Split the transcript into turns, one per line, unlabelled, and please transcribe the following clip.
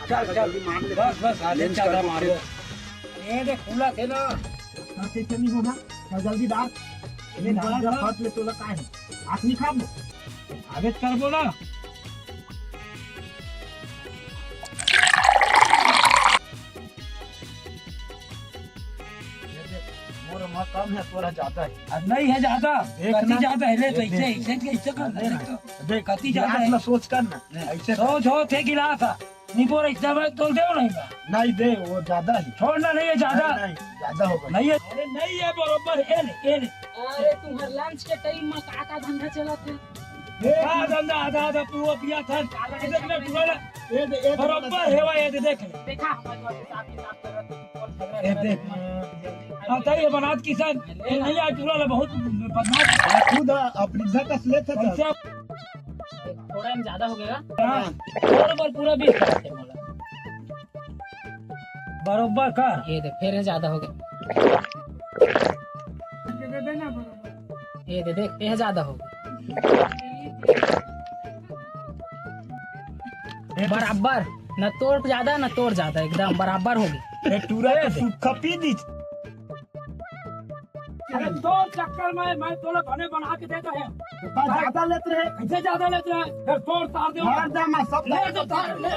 चल चल बस बस आधे चादर मारो ये देख खुला थे ना
कैसे नहीं होगा जल्दी डाल ये बड़ा फट ले तो लगा है आदमी खा
आगे कर बोला
मोर मां कम है थोड़ा ज्यादा है
नहीं है ज्यादा कति ज्यादा है ले तो ऐसे कैसे कर देख कति ज्यादा है
सोच कर ना ऐसे
सोच हो थे गिला था नहीं बोल इतना मैं तोल दे
नहीं दे वो ज्यादा है
छोड़ना नहीं है ज्यादा
नहीं ज्यादा होगा
नहीं है अरे नहीं है बरोबर है ले
अरे तुम्हारे लंच के टाइम में का धंधा चला थे
का धंधा आधा आधा पूरा पिया था देख ले पूरा बरोबर है वो ये देख ले
देखा हमारे हिसाब कर रहा
ये देख हां तई बनात किसान ये नहीं आ टूला बहुत बदमाश
खुद अपनी झकस लेते थे
ऐसे
थोड़ा में ज्यादा हो गया
बरोबर पूरा 20 करते मोला बरोबर कर
ये देख फिर ज्यादा हो गया ये देख ये ज्यादा हो गया बराबर न तोड़ ज्यादा न तोड़ ज्यादा एकदम बराबर हो गई
ये टूरा सूखा पी दी
अरे तो चक्कर में मैं तोला बने बना के देता है
ज्यादा लेते हैं
कैसे ज्यादा लेते हैं फिर तोड़ तार दे
मार दे मैं सब
ले तो तार ले